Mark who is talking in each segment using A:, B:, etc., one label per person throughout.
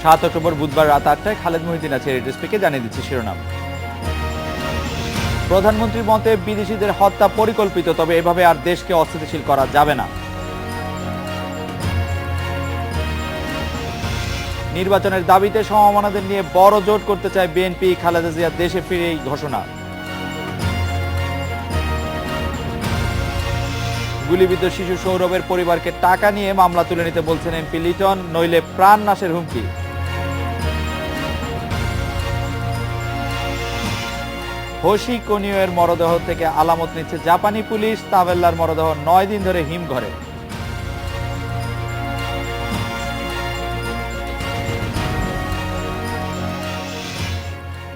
A: 7 October বুধবার রাত 8টায় খালেদ মহিউদ্দিন আছে রেডিওস্পিকে জানিয়ে দিচ্ছে শিরোনাম। প্রধানমন্ত্রীর মতে বিদেশিদের হত্যা পরিকল্পিত, তবে এভাবে আর দেশকে অস্থিতিশীল করা যাবে না। নির্বাচনের দাবিতে সমমনাদের নিয়ে বড় জোট করতে চায় বিএনপি, খালেদা জিয়া দেশে ফিরেই ঘোষণা। গুলিবিদ্ধ শিশু সৌরভের পরিবারকে টাকা নিয়ে মামলা তুলে নিতে বলছেন এমপি লিটন, নইলে প্রাণ নাশের হুমকি। হোশি কোনিওর মরদেহ থেকে আলামত নিচ্ছে জাপানি পুলিশ, তাভেল্লার মরদেহ 9 দিন ধরে হিমঘরে।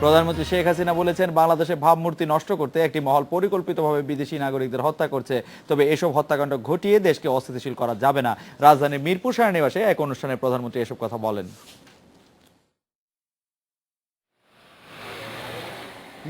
A: প্রধানমন্ত্রী শেখ হাসিনা বলেছেন, বাংলাদেশে ভাবমূর্তি নষ্ট করতে একটি মহল পরিকল্পিতভাবে বিদেশি নাগরিকদের হত্যা করছে, তবে এসব হত্যাকাণ্ড ঘটিয়ে দেশকে অস্থিতিশীল করা যাবে না। রাজধানীর মিরপুর সেনানিবাসে এক অনুষ্ঠানে প্রধানমন্ত্রী এসব কথা বলেন।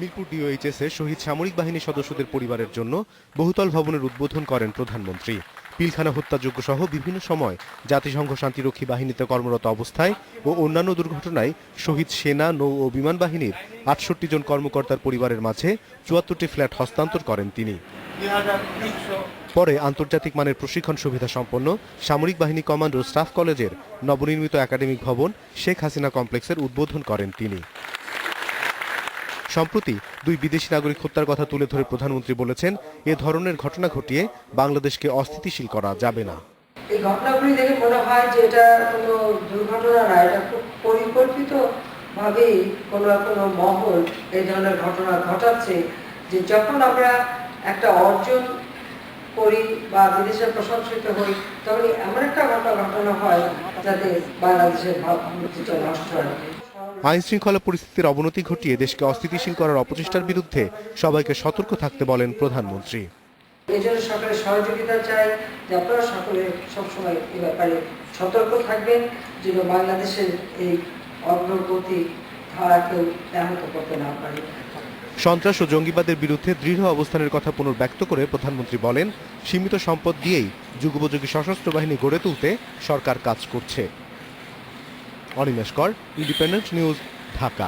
B: মিরপুর ডিওএইচএস এ শহীদ সামরিক বাহিনী সদস্যদের পরিবারের জন্য বহুতল ভবনের উদ্বোধন করেন প্রধানমন্ত্রী। পিলখানা হত্যাযজ্ঞ সহ বিভিন্ন সময় জাতিসংঘ শান্তিরক্ষী বাহিনীতে কর্মরত অবস্থায় ও অন্যান্য দুর্ঘটনায় শহীদ সেনা, নৌ ও বিমান বাহিনীর ৬৮ জন কর্মকর্তার পরিবারের মাঝে ৭৪টি ফ্ল্যাট হস্তান্তর করেন তিনি। পরে আন্তর্জাতিক মানের প্রশিক্ষণ সুবিধা সম্পন্ন সামরিক বাহিনী কমান্ড ও স্টাফ কলেজের নবনির্মিত একাডেমিক ভবন শেখ হাসিনা কমপ্লেক্সের উদ্বোধন করেন তিনি। সম্প্রতি 2 বিদেশি নাগরিক হত্যার কথা তুলে ধরে প্রধানমন্ত্রী বলেছেন, এ ধরনের ঘটনা ঘটিয়ে বাংলাদেশকে অস্থিতিশীল করা যাবে না।
C: এই ঘটনাগুলি দেখে মনে হয় যে এটা কোনো দুর্ঘটনা না, এটা খুব পরিকল্পিত ভাবেই কোনো মহল এই ধরনের ঘটনা ঘটাচ্ছে। যে যখন আমরা একটা অর্জন করি বা বিদেশে প্রশংসিত হই, তখন এমন একটা ঘটনা হয় যাতে বাংলাদেশের ভাবমূর্তিটা নষ্ট হয়।
B: আইন শৃঙ্খলা পরিস্থিতির অবনতি ঘটিয়ে দেশকে অস্থিতিশীল করার অপচেষ্টার বিরুদ্ধে সবাইকে সতর্ক থাকতে বলেন প্রধানমন্ত্রী।
C: এই জন্য সরকারের সহযোগিতা চাই যে আপনারা সকলে সবসময় এই ব্যাপারে সতর্ক থাকবেন, যেন বাংলাদেশের এই অগ্রগতি ধারাকেও ব্যাহত করতে না পারে।
B: সন্ত্রাস ও জঙ্গিবাদের বিরুদ্ধে দৃঢ় অবস্থানের কথা পুনর্ব্যক্ত করে প্রধানমন্ত্রী বলেন, সীমিত সম্পদ দিয়েই যুগোপযোগী সশস্ত্র বাহিনী গড়ে তুলতে সরকার কাজ করছে। অনিমেষ কর, ইন্ডিপেন্ডেন্ট নিউজ, ঢাকা।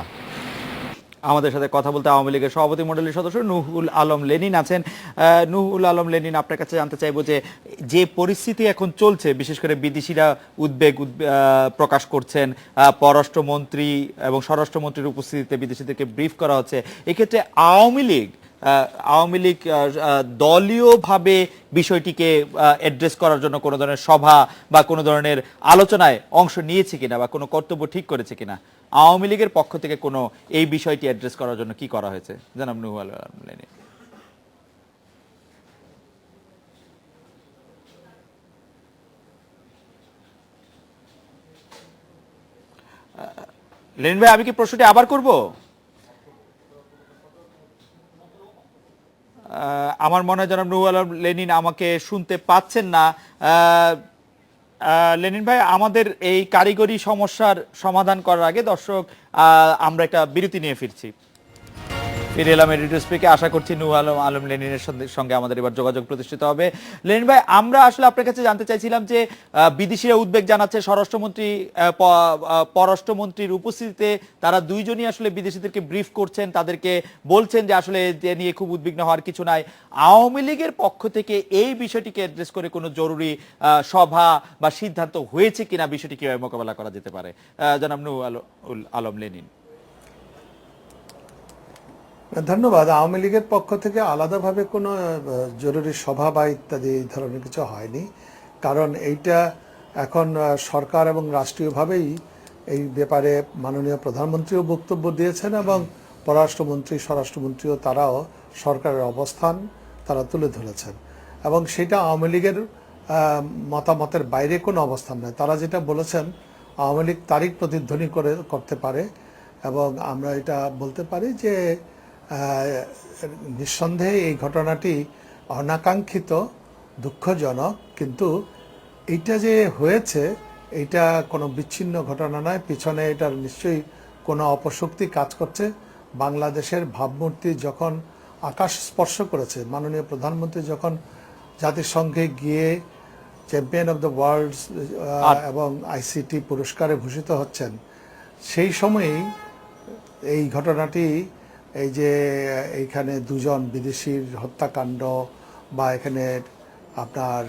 A: আমাদের সাথে কথা বলতে আওয়ামী লীগের সভাপতি মণ্ডলীর সদস্য নুহুল আলম লেনিন আছেন। নুহুল আলম লেনিন, আপনার কাছে জানতে চাইবো যে পরিস্থিতি এখন চলছে, বিশেষ করে বিদেশিরা উদ্বেগ প্রকাশ করছেন, পররাষ্ট্রমন্ত্রী এবং স্বরাষ্ট্রমন্ত্রীর উপস্থিতিতে বিদেশিদেরকে ব্রিফ করা হচ্ছে, এক্ষেত্রে আওয়ামী লীগ দলীয়ভাবে বিষয়টিকে অ্যাড্রেস করার জন্য কোনো ধরনের সভা বা কোনো ধরনের আলোচনায় অংশ নিয়েছে কিনা বা কোনো কর্তব্য ঠিক করেছে কিনা, আওয়ামী লীগের পক্ষ থেকে কোনো এই বিষয়টি অ্যাড্রেস করার জন্য কি করা হয়েছে, জানাব নুহুল আলম লেনিন। লেনিন ভাই, আমি কি প্রশ্নটি আবার করব? আমার মনে হয় জনাব নুহুল আলম লেনিন আমাকে শুনতে পাচ্ছেন না। লেনিন ভাই, আমাদের এই কারিগরি সমস্যার সমাধান করার আগে দর্শক আমরা একটা বিরতি নিয়ে ফিরে এলাম এডিটর স্পিকে। আশা করছি নুহুল আলম লেনিনের সঙ্গে আমাদের এবার যোগাযোগ প্রতিষ্ঠিত হবে। লেনিন ভাই, আমরা আসলে আপনার কাছে জানতে চাইছিলাম যে বিদেশিরা উদ্বেগ জানাচ্ছে পররাষ্ট্রমন্ত্রীর উপস্থিতিতে তারা দুইজনই আসলে বিদেশিদেরকে ব্রিফ করছেন, তাদেরকে বলছেন যে আসলে যে নিয়ে খুব উদ্বিগ্ন হওয়ার কিছু নাই। আওয়ামী লীগের পক্ষ থেকে এই বিষয়টিকে অ্যাড্রেস করে কোনো জরুরি সভা বা সিদ্ধান্ত হয়েছে কিনা, বিষয়টি কিভাবে মোকাবেলা করা যেতে পারে, জনাব নুহুল আলম লেনিন?
D: ধন্যবাদ। আওয়ামী লীগের পক্ষ থেকে আলাদাভাবে কোনো জরুরি সভা বা ইত্যাদি এই ধরনের কিছু হয়নি, কারণ এইটা এখন সরকার এবং রাষ্ট্রীয়ভাবেই এই ব্যাপারে মাননীয় প্রধানমন্ত্রীও বক্তব্য দিয়েছেন এবং পররাষ্ট্রমন্ত্রী, স্বরাষ্ট্রমন্ত্রীও তারাও সরকারের অবস্থান তারা তুলে ধরেছেন, এবং সেটা আওয়ামী লীগের মতামতের বাইরে কোনো অবস্থান নয়। তারা যেটা বলেছেন, আওয়ামী লীগ তারিখ প্রতিধ্বনি করতে পারে, এবং আমরা এটা বলতে পারি যে নিঃসন্দেহে এই ঘটনাটি অনাকাঙ্ক্ষিত, দুঃখজনক, কিন্তু এইটা যে হয়েছে এইটা কোনো বিচ্ছিন্ন ঘটনা নয়, পিছনে এটার নিশ্চয়ই কোনো অপশক্তি কাজ করছে। বাংলাদেশের ভাবমূর্তি যখন আকাশ স্পর্শ করেছে, মাননীয় প্রধানমন্ত্রী যখন জাতিসংঘে গিয়ে চ্যাম্পিয়ন অব দ্য ওয়ার্ল্ড এবং আইসিটি পুরস্কারে ভূষিত হচ্ছেন, সেই সময়েই এই ঘটনাটি, এই যে এইখানে দুজন বিদেশির হত্যাকাণ্ড বা এখানে আপনার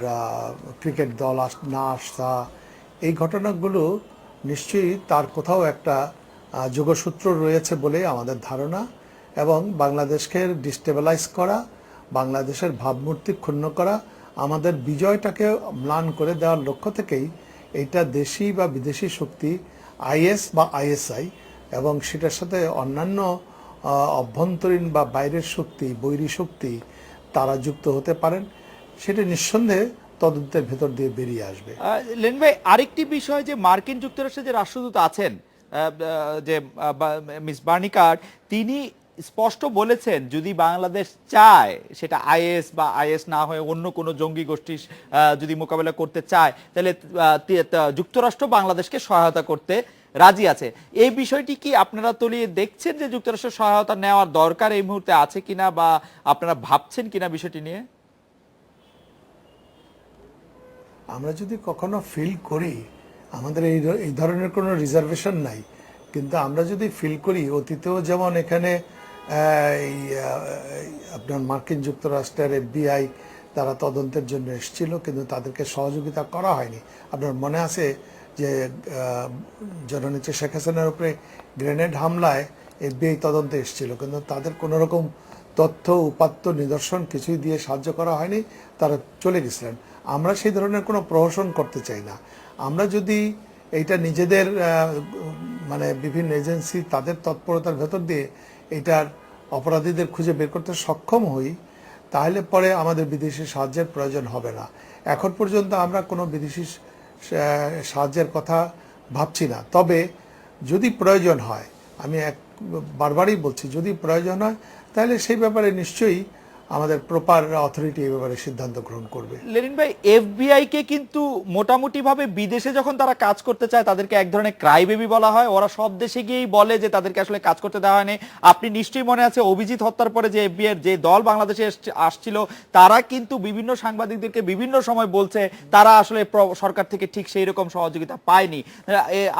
D: ক্রিকেট দল না আসা, এই ঘটনাগুলো নিশ্চয়ই তার কোথাও একটা যোগসূত্র রয়েছে বলে আমাদের ধারণা। এবং বাংলাদেশকে ডিস্টেবিলাইজ করা, বাংলাদেশের ভাবমূর্তি ক্ষুণ্ণ করা, আমাদের বিজয়টাকে ম্লান করে দেওয়ার লক্ষ্য থেকেই এইটা দেশি বা বিদেশি শক্তি আইএস বা আইএসআই এবং সেটার সাথে অন্যান্য অভ্যন্তরীণ বা বাইরের শক্তি, বৈরী শক্তি তারা যুক্ত হতে পারেন, সেটা নিঃসন্দেহে তদন্তের ভেতর দিয়ে বেরিয়ে আসবে।
A: লেন ভাই, আরেকটি বিষয় যে মার্কিন যুক্তরাষ্ট্রের যে রাষ্ট্রদূত আছেন যে মিস বার্নিকার, তিনি স্পষ্ট বলেছেন যদি বাংলাদেশ চায়, সেটা আইএস বা আইএস না হয়ে অন্য কোনো জঙ্গি গোষ্ঠী যদি মোকাবেলা করতে চায়, তাহলে যুক্তরাষ্ট্র বাংলাদেশকে সহায়তা করতে রাজি আছে। এই বিষয়টি কি আপনারা তলিয়ে দেখছেন যে যুক্তরাষ্ট্রের সহায়তা নেওয়ার দরকার এই মুহূর্তে আছে কিনা, বা আপনারা ভাবছেন কিনা বিষয়টি নিয়ে?
D: আমরা যদি কখনো ফিল করি, আমাদের এই ধরনের কোনো রিজার্ভেশন নাই, কিন্তু আমরা যদি ফিল করি অতীতেও যেমন এখানে আপনার মার্কিন যুক্তরাষ্ট্রের এফবিআই তারা তদন্তের জন্য এসেছিল, কিন্তু তাদেরকে সহযোগিতা করা হয়নি। আপনার মনে আছে যে জননেত্রী শেখ হাসিনার উপরে গ্রেনেড হামলায় এফবিআই তদন্তে এসেছিল, কিন্তু তাদের কোনো রকম তথ্য উপাত্ত নিদর্শন কিছুই দিয়ে সাহায্য করা হয়নি, তারা চলে গেছিলেন। আমরা সেই ধরনের কোনো প্রহসন করতে চাই না। আমরা যদি এইটা নিজেদের মানে বিভিন্ন এজেন্সি তাদের তৎপরতার ভেতর দিয়ে এটার অপরাধীদের খুঁজে বের করতে সক্ষম হই, তাহলে পরে আমাদের বিদেশি সাহায্যের প্রয়োজন হবে না। এখন পর্যন্ত আমরা কোনো বিদেশি সাহায্যের কথা ভাবছি না। তবে যদি প্রয়োজন হয়, আমি বারবারই বলছি, যদি প্রয়োজন হয় তাহলে সেই ব্যাপারে নিশ্চয়ই আমাদের প্রপার অথরিটি এই ব্যাপারে সিদ্ধান্ত গ্রহণ করবে।
A: লেনিন ভাই, এফবিআই কে কিন্তু মোটামুটি ভাবে বিদেশে যখন তারা কাজ করতে চায় তাদেরকে এক ধরনের ক্রাই বেবি বলা হয়। ওরা সব দেশে গিয়েই বলে যে তাদেরকে আসলে কাজ করতে দেওয়া হয়নি। আপনি নিশ্চয়ই মনে আছে অভিজিৎ হত্যার পরে যে এফবিআই যে দল বাংলাদেশে আসছিল, তারা কিন্তু বিভিন্ন সাংবাদিকদেরকে বিভিন্ন সময় বলছে তারা আসলে সরকার থেকে ঠিক সেই রকম সহযোগিতা পায়নি।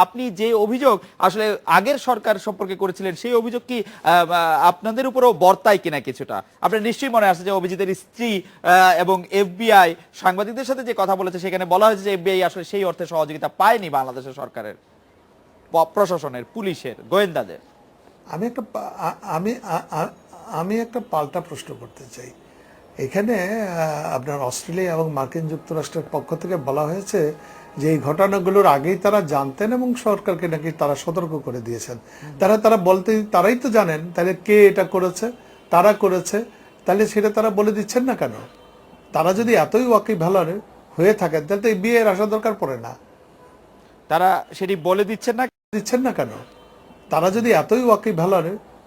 A: আপনি যে অভিযোগ আসলে আগের সরকার সম্পর্কে করেছিলেন, সেই অভিযোগ কি আপনাদের উপরেও বর্তায় কিনা কিছুটা? আপনার নিশ্চয়ই মনে আছে যে অভিজিতের স্ত্রী এবং এফবিআই সাংবাদিকদের সাথে যে কথা বলেছে, সেখানে বলা হয়েছে যে এফবিআই আসলে সেই অর্থে সহযোগিতা পায়নি বাংলাদেশের সরকারের, প্রশাসনের, পুলিশের, গোয়েন্দাদের।
D: আমি একটা পাল্টা প্রশ্ন করতে চাই। এখানে আপনার অস্ট্রেলিয়া এবং মার্কিন যুক্তরাষ্ট্রের পক্ষ থেকে বলা হয়েছে যে এই ঘটনাগুলোর আগেই তারা জানতেন এবং সরকারকে নাকি তারা সতর্ক করে দিয়েছেন। তারা বলতে, তারাই তো জানেন, তাহলে কে এটা করেছে? তারা করেছে, তাহলে সেটা তারা বলে দিচ্ছেন না কেন? তারা যদি এতই ওয়াকিবহাল হয়ে থাকেন তাহলে তো এই বিয়ের আসা দরকার পড়ে না।
A: তারা সেটি বলে দিচ্ছেন না
D: কেন? তারা যদি এতই ওয়াকিবহাল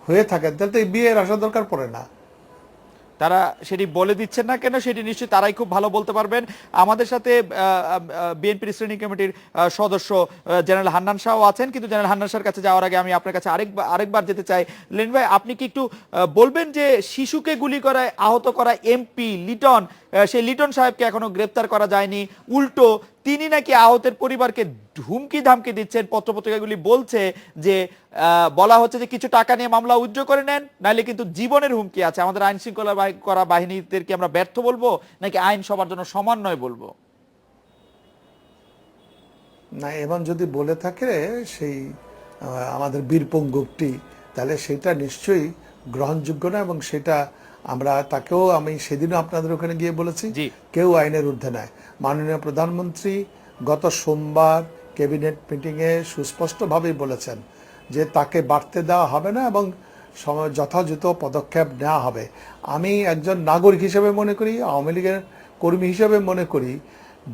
D: হয়ে থাকেন তাহলে তো এই বিয়ের আসা দরকার পড়ে না।
A: তারা সেটি বলে দিচ্ছেন না কেন সেটি নিশ্চয়ই তারাই খুব ভালো বলতে পারবেন। আমাদের সাথে বিএনপির স্ট্যান্ডিং কমিটির সদস্য জেনারেল হান্নান শাহ আছেন, কিন্তু জেনারেল হান্নান শাহর কাছে যাওয়ার আগে আমি আপনার কাছে আরেকবার যেতে চাই। লেন ভাই, আপনি কি একটু বলবেন যে শিশুকে গুলি করায় আহত করা এমপি লিটন, সেই লিটন সাহেবকে এখনো গ্রেপ্তার করা যায়নি, উল্টো তিনি নাকি আহতের পরিবারকে হুমকি ধামকি দিচ্ছেন। পত্রপত্রিকাগুলি বলছে যে বলা হচ্ছে যে কিছু টাকা নিয়ে মামলা উজ্জ্ব করে নেন, নাইলে কিন্তু জীবনের হুমকি আছে। আমাদের আইন শৃঙ্খলা করা বাহিনীদেরকে আমরা ব্যর্থ বলবো, নাকি আইন সবার জন্য সমান নয় বলবো?
D: না, এবং যদি বলে থাকে সেই আমাদের বীরপঙ্গুটি, তাহলে সেটা নিশ্চয়ই গ্রহণযোগ্য না। এবং সেটা আমরা তাকেও, আমি সেদিনও আপনাদের ওখানে গিয়ে বলেছি, কেউ আইনের ঊর্ধ্বে নয়। মাননীয় প্রধানমন্ত্রী গত সোমবার ক্যাবিনেট মিটিংয়ে সুস্পষ্টভাবেই বলেছেন যে তাকে বাড়তে দেওয়া হবে না এবং যথাযথ পদক্ষেপ নেওয়া হবে। আমি একজন নাগরিক হিসেবে মনে করি, আওয়ামী লীগের কর্মী হিসেবে মনে করি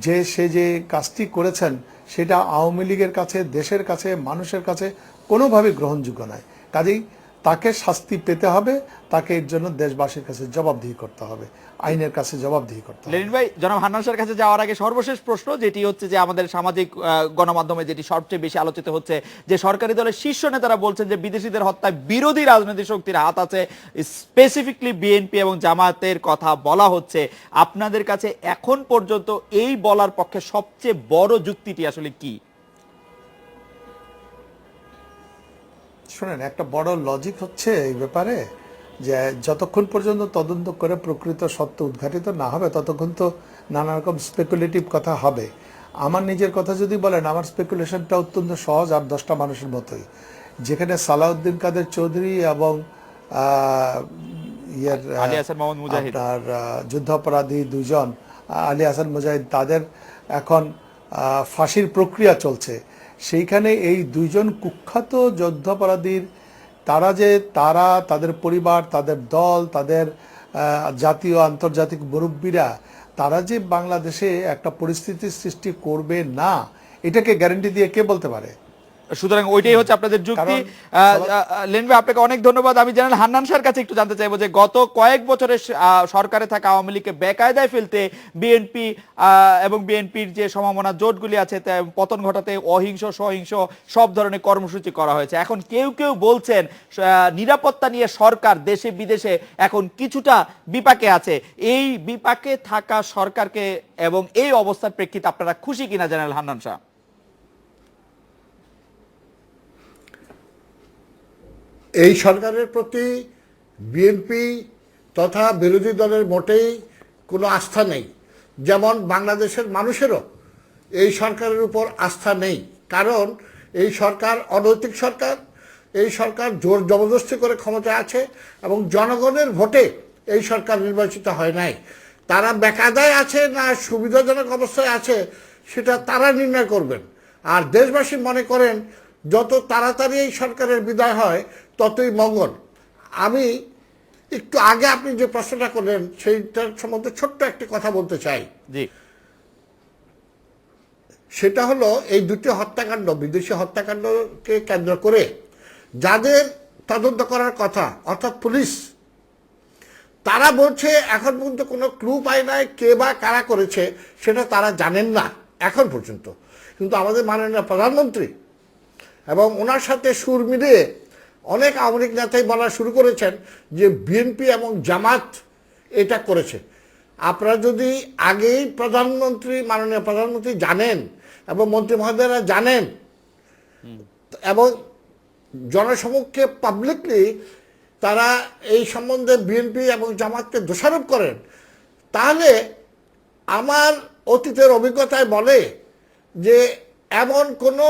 D: যে সে যে কাজটি করেছেন সেটা আওয়ামী লীগের কাছে, দেশের কাছে, মানুষের কাছে কোনোভাবেই গ্রহণযোগ্য নয়। কাজেই তাকে শাস্তি পেতে হবে, তাকে এর জন্য দেশবাসীর কাছে জবাবদিহি করতে হবে, আইনের কাছে জবাবদিহি করতে হবে।
A: লেনিন ভাই, জনাব হান্নান শাহর কাছে যাওয়ার আগে সর্বশেষ প্রশ্ন, যেটি হচ্ছে যে আমাদের সামাজিক গণমাধ্যমে যেটি সবচেয়ে বেশি আলোচিত হচ্ছে, যে সরকারি দলের শীর্ষ নেতারা বলছেন যে বিদেশিদের হত্যায় বিরোধী রাজনৈতিক শক্তির হাত আছে, স্পেসিফিকলি বিএনপি এবং জামায়াতের কথা বলা হচ্ছে। আপনাদের কাছে এখন পর্যন্ত এই বলার পক্ষে সবচেয়ে বড় যুক্তিটি আসলে কি?
D: শোনেন, একটা বড় লজিক হচ্ছে এই ব্যাপারে যে যতক্ষণ পর্যন্ত তদন্ত করে প্রকৃত সত্য উদ্ঘাটিত না হবে ততক্ষণ তো নানা রকম স্পেকুলেটিভ কথা হবে। আমার নিজের কথা যদি বলেন, আমার স্পেকুলেশনটা অত্যন্ত সহজ আর 10টা মানুষের মতোই। যেখানে সালাউদ্দিন কাদের চৌধুরী এবং
A: আলী হাসান মোহাম্মদ মুজাহিদ,
D: আপনার যুদ্ধাপরাধী দুজন আলী হাসান মুজাহিদ, তাদের এখন ফাঁসির প্রক্রিয়া চলছে। সেইখানে এই দুইজন কুখ্যাত যুদ্ধাপরাধীর তারা তাদের পরিবার, তাদের দল, তাদের জাতীয় আন্তর্জাতিক মুরব্বীরা তারা যে বাংলাদেশে একটা পরিস্থিতির সৃষ্টি করবে না, এটাকে গ্যারান্টি দিয়ে কে বলতে পারে?
A: সুতরাং ওইটাই হচ্ছে আপনাদের যুক্তি। লেন ভাই, আপনাকে অনেক ধন্যবাদ। আমি জেনারেল হান্নান স্যার কাছে একটু জানতে চাইবো যে গত কয়েক বছরের সরকারে থাকা আওয়ামী লীগকে বেকায়দায় ফেলতে বিএনপি এবং বিএনপির যে সমমনা জোটগুলি আছে পতন ঘটাতে অহিংস সহিংস সব ধরনের কর্মসূচি করা হয়েছে। এখন কেউ কেউ বলছেন নিরাপত্তা নিয়ে সরকার দেশে বিদেশে এখন কিছুটা বিপাকে আছে। এই বিপাকে থাকা সরকারকে এবং এই অবস্থার প্রেক্ষিতে আপনারা খুশি কিনা জেনারেল হান্নান শাহ?
E: এই সরকারের প্রতি বিএনপি তথা বিরোধী দলের মোটেই কোনো আস্থা নেই, যেমন বাংলাদেশের মানুষেরও এই সরকারের উপর আস্থা নেই। কারণ এই সরকার অনৈতিক সরকার, এই সরকার জোর জবরদস্তি করে ক্ষমতায় আছে এবং জনগণের ভোটে এই সরকার নির্বাচিত হয় নাই। তারা বেকায়দায় আছে না সুবিধাজনক অবস্থায় আছে সেটা তারা নির্ণয় করবেন। আর দেশবাসী মনে করেন যত তাড়াতাড়ি এই সরকারের বিদায় হয় ততই মঙ্গল। আমি একটু আগে আপনি যে প্রশ্নটা করলেন সেইটার সম্বন্ধে ছোট্ট একটি কথা বলতে চাই।
A: জি,
E: সেটা হলো এই দুটি হত্যাকাণ্ড, বিদেশি হত্যাকাণ্ডকে কেন্দ্র করে যাদের তদন্ত করার কথা অর্থাৎ পুলিশ, তারা বলছে এখন পর্যন্ত কোনো ক্লু পায় নাই কে বা কারা করেছে সেটা তারা জানেন না এখন পর্যন্ত। কিন্তু আমাদের মাননীয় প্রধানমন্ত্রী এবং ওনার সাথে সুর মিলিয়ে অনেক আওয়ামী লীগ নেতাই বলা শুরু করেছেন যে বিএনপি এবং জামাত এটা করেছে। আপনারা যদি আগেই মাননীয় প্রধানমন্ত্রী জানেন এবং মন্ত্রী মহোদয়রা জানেন এবং জনসমক্ষে পাবলিকলি তারা এই সম্বন্ধে বিএনপি এবং জামাতকে দোষারোপ করেন, তাহলে আমার অতীতের অভিজ্ঞতায় বলে যে এমন কোনো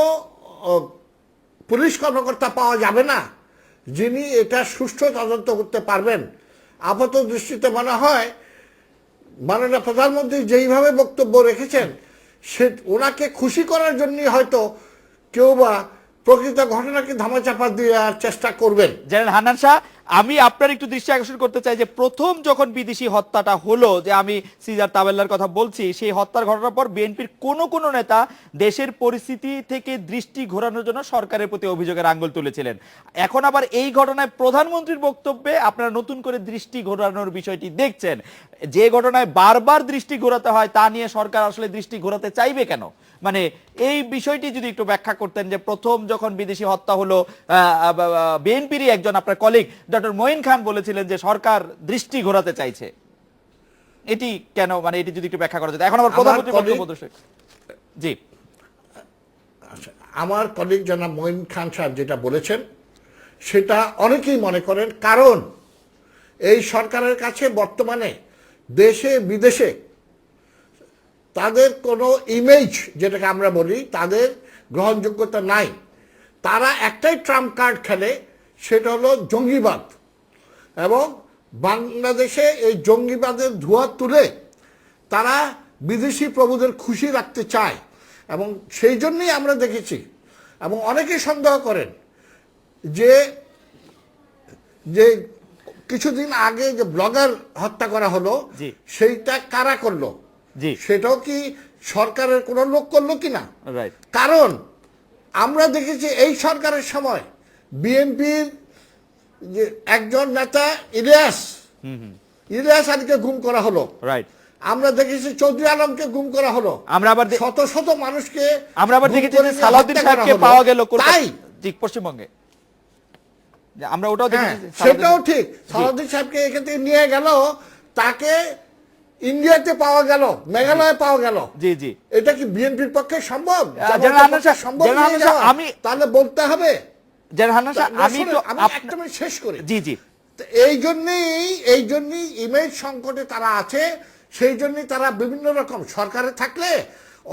E: পুলিশ কর্মকর্তা পাওয়া যাবে না যিনি এটা সুষ্ঠু তদন্ত করতে পারবেন। আপাত দৃষ্টিতে মনে হয় মাননীয় প্রধানমন্ত্রী যেইভাবে বক্তব্য রেখেছেন সে ওনাকে খুশি করার জন্যই হয়তো কেউ বা প্রকৃত ঘটনাকে ধামাচাপা দেওয়ার চেষ্টা করবেন।
A: জেনারেল হান্নান শাহ, আমি আপনার একটু দৃষ্টি আকর্ষণ করতে চাই যে প্রথম যখন বিদেশি হত্যাটা হলো, যে আমি সিজার তাবেল্লার কথা বলছি, সেই হত্যার ঘটনার পর বিএনপির কোন নেতা দেশের পরিস্থিতি থেকে দৃষ্টি ঘোরানোর জন্য সরকারের প্রতি অভিযোগের আঙ্গুল তুলেছিলেন। এখন আবার এই ঘটনায় প্রধানমন্ত্রীর বক্তব্যে আপনারা নতুন করে দৃষ্টি ঘোরানোর বিষয়টি দেখছেন। যে ঘটনায় বারবার দৃষ্টি ঘোরাতে হয় তা নিয়ে সরকার আসলে দৃষ্টি ঘোরাতে চাইবে কেন? মানে এই বিষয়টি যদি একটু ব্যাখ্যা করতেন যে প্রথম যখন বিদেশি হত্যা হলো বিএনপিরই একজন আপনার কলিগ ডক্টর মঈন খান বলেছিলেন যে সরকার দৃষ্টি ঘোরাতে চাইছে, এটি কেন? মানে এটি যদি একটু ব্যাখ্যা করা যেত। এখন আবার প্রধানমন্ত্রী বক্তব্য দর্শক। জি,
E: আমার কলিগ জনাব মঈন খান সাহেব যেটা বলেছেন সেটা অনেকেই মনে করেন, কারণ এই সরকারের কাছে বর্তমানে দেশে বিদেশে তাদের কোনো ইমেজ, যেটাকে আমরা বলি, তাদের গ্রহণযোগ্যতা নাই। তারা একটাই ট্রাম্প কার্ড খেলে, সেটা হলো জঙ্গিবাদ, এবং বাংলাদেশে এই জঙ্গিবাদের ধোঁয়া তুলে তারা বিদেশি প্রভুদের খুশি রাখতে চায়। এবং সেই জন্যই আমরা দেখেছি এবং অনেকেই সন্দেহ করেন যে যে কিছুদিন আগে যে ব্লগার হত্যা করা হলো সেইটা কারা করলো, সেটাও কি সরকারের কোনো লোক করলো কিনা। কারণ আমরা দেখেছি এই সরকারের সময় বিএনপির যে একজন নেতা ইলিয়াস আলীকে গুম করা হলো, আমরা দেখেছি চৌধুরী আলমকে গুম করা হলো, আমরা আবার শত শত মানুষকে
A: আমরা আবার দেখেছি সালাউদ্দিন সাহেবকে পাওয়া গেল পশ্চিমবঙ্গে। আমরা ওটাও দেখেছি,
E: সেটাও ঠিক। সালাউদ্দিন সাহেবকে এখান থেকে নিয়ে গেল, তাকে ইন্ডিয়াতে পাওয়া গেল, মেঘালয়ে পাওয়া গেল।
A: জি জি,
E: এটা কি বিএনপির পক্ষে সম্ভব?
A: আমি
E: তাহলে বলতে হবে
A: জেনারেল হান্নান সাহেব, আমি
E: শুনুন,
A: তো
E: আমি একটা মিনিট শেষ করি।
A: জি জি,
E: তো এই জন্যই ইমেজ সংকটে তারা আছে। সেই জন্যই তারা বিভিন্ন রকম সরকারে থাকলে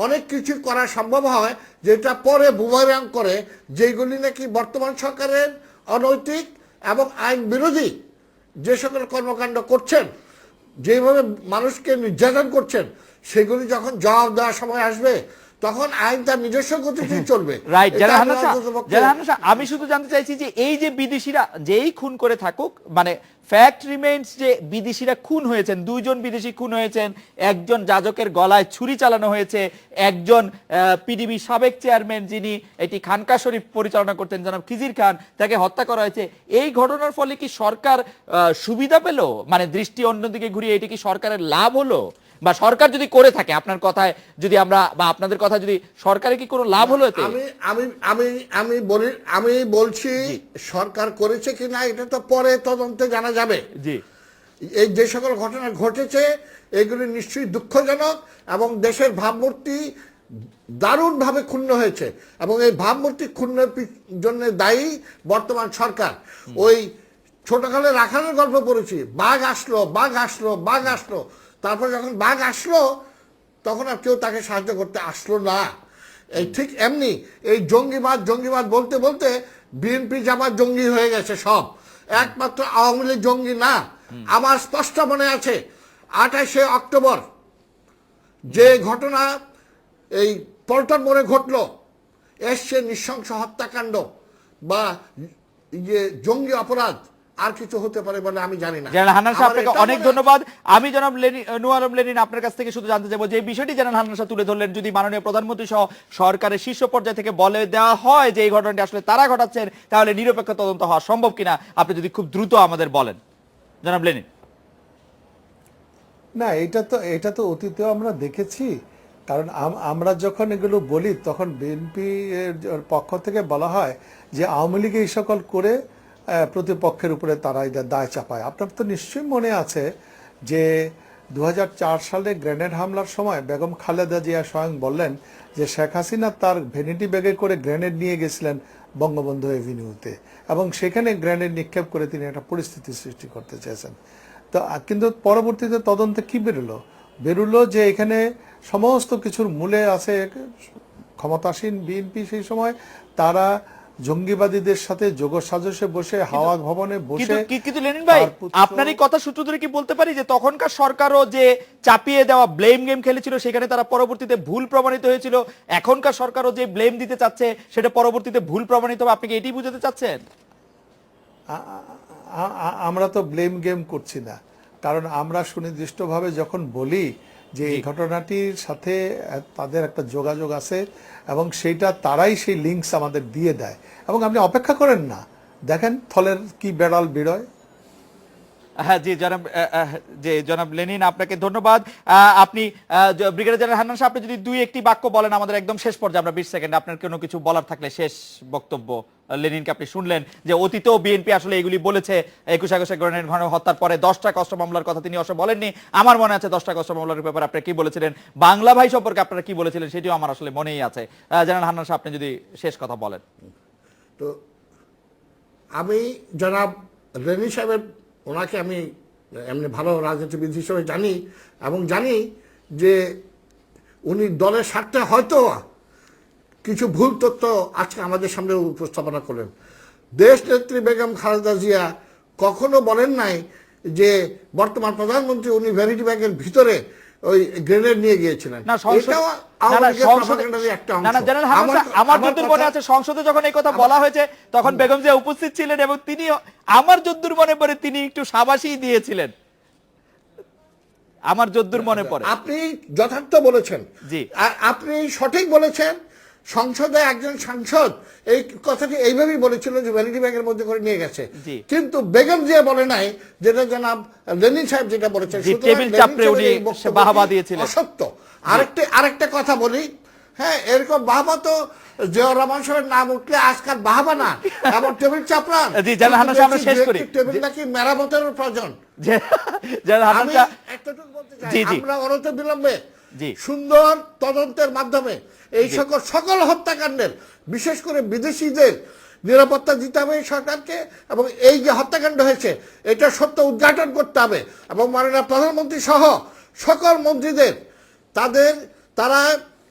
E: অনেক কিছু করা সম্ভব হয়, যেটা পরে বুমারাং করে, যেগুলি নাকি বর্তমান সরকারের অনৈতিক এবং আইন বিরোধী যে সকল কর্মকাণ্ড করছেন, যেভাবে মানুষকে নির্যাতন করছেন, সেগুলি যখন জবাব দেওয়ার সময় আসবে তখন আইন তার নিজস্ব গতিতে চলবে।
A: রাইট।
E: এটা
A: জেনারেল
E: আমি
A: হান্নান সাহেব,
E: অন্ততপক্ষে-
A: জেনারেল হান্নান সাহেব, আমি শুধু জানতে চাইছি যে এই যে বিদেশিরা যেই খুন করে থাকুক, মানে ফ্যাক্ট রিমেইনস যে বিদেশিরা খুন হয়েছেন, দুইজন বিদেশি খুন হয়েছেন, একজন যাজকের গলায় ছুরি চালানো হয়েছে, একজন পিডিবি সাবেক চেয়ারম্যান যিনি এটি খানকা শরীফ পরিচালনা করতেন জনাব খিজির খান, তাকে হত্যা করা হয়েছে। এই ঘটনার ফলে কি সরকার সুবিধা পেল, মানে দৃষ্টি অন্যদিকে ঘুরিয়ে এটি কি সরকারের লাভ হলো, বা সরকার যদি করে থাকে, আপনার কথায় যদি আমরা বা আপনাদের কথা যদি সরকারের কি কোনো লাভ হলো এতে?
E: আমি বলছি সরকার করেছে কিনা এটা তো পরে তদন্তে জানা যাবে।
A: জি,
E: এই যে সকল ঘটনা ঘটেছে এগুলি নিশ্চয়ই দুঃখজনক এবং দেশের ভাবমূর্তি দারুণভাবে ক্ষুণ্ণ হয়েছে, এবং এই ভাবমূর্তি ক্ষুণ্ণের জন্য দায়ী বর্তমান সরকার। ওই ছোটকালে রাখালের গল্প পড়েছি, বাঘ আসলো বাঘ আসলো বাঘ আসলো, তারপর যখন বাঘ আসলো তখন আর কেউ তাকে সাহায্য করতে আসলো না। এই ঠিক এমনি এই জঙ্গিবাদ বলতে বলতে বিএনপি জামাত জঙ্গি হয়ে গেছে সব, একমাত্র আওয়ামী লীগ জঙ্গি না। আমার স্পষ্ট মনে আছে 28শে অক্টোবর যে ঘটনা এই পল্টন মোড়ে ঘটলো, এসছে নৃশংস হত্যাকাণ্ড বা যে জঙ্গি অপরাধ, আর কিছু হতে পারে বলে আমি জানি না।
A: জেনারেল হান্নান সাহেব,
E: আমার
A: আপনাকে
E: এটা
A: অনেক
E: মনে আছে-
A: ধন্যবাদ। আমি জনাব নূর আলম লেনিন আপনার কাছ থেকে শুধু জানতে চাইবো যে বিষয়টি জেনারেল হান্নান সাহেব তুলে ধরলেন, যদি মাননীয় প্রধানমন্ত্রী সহ সরকারের শীর্ষ পর্যায় থেকে বলে দেওয়া হয় যে এই ঘটনাটি আসলে তারা ঘটাচ্ছেন, তাহলে নিরপেক্ষ তদন্ত হওয়া সম্ভব কিনা আপনি যদি খুব দ্রুত আমাদের বলেন জনাব লেনিন।
D: না, এটা তো অতীতেও আমরা দেখেছি। কারণ আমরা যখন এগুলো বলি তখন বিএনপি এর পক্ষ থেকে বলা হয় যে আওয়ামী লীগ এই সকল করে প্রতিপক্ষের উপরে তারা এটা দায় চাপায়। আপনার তো নিশ্চয়ই মনে আছে যে 2004 সালে গ্রেনেড হামলার সময় বেগম খালেদা জিয়া স্বয়ং বললেন যে শেখ হাসিনা তার ভ্যানিটি ব্যাগে করে গ্রেনেড নিয়ে গেছিলেন বঙ্গবন্ধু এভিনিউতে, এবং সেখানে গ্রেনেড নিক্ষেপ করে তিনি একটা পরিস্থিতি সৃষ্টি করতে চেয়েছেন। তো কিন্তু পরবর্তীতে তদন্তে কি বেরোলো যে এখানে সমস্ত কিছুর মূলে আছে ক্ষমতাসীন বিএনপি। সেই সময় তারা জঙ্গিবাদীদের সাথে যোগসাজশে বসে হাওয়া ভবনে বসে।
A: কিন্তু লেনিন ভাই, আপনার এই কথা সূত্র ধরে কি বলতে পারি যে তখনকার সরকারও যে চাপিয়ে দেওয়া ব্লেম গেম খেলেছিল সেখানে তারা পরবর্তীতে ভুল প্রমাণিত হয়েছিল, এখনকার সরকারও যে ব্লেম দিতে চাচ্ছে সেটা পরবর্তীতে ভুল প্রমাণিত হবে, আপনি কি এটাই বুঝাতে চাচ্ছেন?
D: আমরা তো ব্লেম গেম করছি না, কারণ আমরা সুনির্দিষ্টভাবে যখন বলি যে এই ঘটনাটির সাথে তাদের একটা যোগাযোগ আছে এবং সেইটা তারাই সেই লিঙ্কস আমাদের দিয়ে দেয়, এবং আপনি অপেক্ষা করেন না, দেখেন থলের কি বেড়াল বিড়য়।
A: হ্যাঁ জি জনাব লেনিন, আপনাকে ধন্যবাদ। আপনি ব্রিগেডিয়ার জেনারেল হান্নান সাহেব, আপনি যদি দুই একটি বাক্য বলেন আমাদের একদম শেষ পর্যায়ে, আমরা 20 সেকেন্ড, আপনার কোনো কিছু বলার থাকলে শেষ বক্তব্য। লেনিনকে আপনি শুনলেন যে অতীতেও বিএনপি আসলে এগুলি বলেছে, 21 আগস্টে গ্রেনেড হত্যার পরে 10টা কষ্ট মামলার কথা তিনি অবশ্য বলেননি, আমার মনে আছে 10টা কষ্ট মামলার ব্যাপারে আপনি কি বলেছিলেন, বাংলা ভাই সম্পর্কে আপনারা কি বলেছিলেন সেটিও আমার আসলে মনেই আছে। জেনারেল হান্নান সাহেব, আপনি যদি শেষ কথা বলেন।
E: তো আমি জনাব লেনিন সাহেবের, ওনাকে আমি এমনি ভালো রাজনীতিবিদ হিসেবে জানি, এবং জানি যে উনি দলের স্বার্থে হয়তো কিছু ভুল তথ্য আজকে আমাদের সামনে উপস্থাপনা করলেন। দেশ নেত্রী বেগম খালেদা জিয়া কখনো বলেন নাই যে বর্তমান প্রধানমন্ত্রী উনি ভ্যানিটি ব্যাগের ভিতরে ওই গ্রেনেড নিয়ে গিয়েছিলেন।
A: আমার যদ্দূর মনে আছে সংসদে যখন এই কথা বলা হয়েছে তখন বেগম জিয়া উপস্থিত ছিলেন, এবং তিনি, আমার যদ্দূর মনে পড়ে, তিনি একটু সাবাসী দিয়েছিলেন, আমার যদ্দূর মনে পড়ে।
E: আপনি যথার্থ বলেছেন,
A: জি
E: আপনি সঠিক বলেছেন। সংসদে একজন সাংসদ এই কথাটি এইভাবেই বলেছিল যে ভ্যানিটি ব্যাগের মধ্যে করে নিয়ে গেছে, কিন্তু বেগম জিয়া বলে নাই যেটা জনাব লেনিন সাহেব যেটা বলেছেন,
A: টেবিল চাপড়ে উনি বাহবা দিয়েছিলেন।
E: অসত্য। আরেকটা কথা বলি, হ্যাঁ, এরকম বাহবা তো জিয়াউর রহমান সাহেবের নাম উঠলে আজকাল বাহবা না, এমন টেবিল চাপড়ান।
A: জি জেনারেল হান্নান সাহেব, আমরা শেষ করি।
E: টেবিল নাকি মেরামতের প্রয়োজন।
A: জেনারেল হান্নান সাহেব,
E: একটুটুকু বলতে চাই, আমরা অনতি বিলম্বে
A: জি
E: সুন্দর তদন্তের মাধ্যমে এই সকল হত্যাকাণ্ডের, বিশেষ করে বিদেশিদের নিরাপত্তা দিতে হবে এই সরকারকে, এবং এই যে হত্যাকাণ্ড হয়েছে এটা সত্য উদ্ঘাটন করতে হবে, এবং মাননীয় প্রধানমন্ত্রী সহ সকল মন্ত্রীদের তারা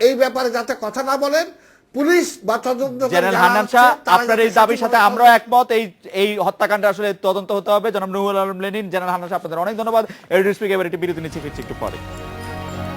E: এই ব্যাপারে যাতে কথা না বলেন, পুলিশ বা তদন্ত
A: জেনারেল হান্নান শাহ, আপনার এই দাবির সাথে আমরাও একমত। এই হত্যাকাণ্ডে আসলে তদন্ত হতে হবে। জনাব নুহুল আলম লেনিন, জেনারেল হান্নান শাহ, আপনাদের অনেক ধন্যবাদ। এডিটর স্পিক এবার একটি বিরতি নিচ্ছি, ফিরছি একটু পরে।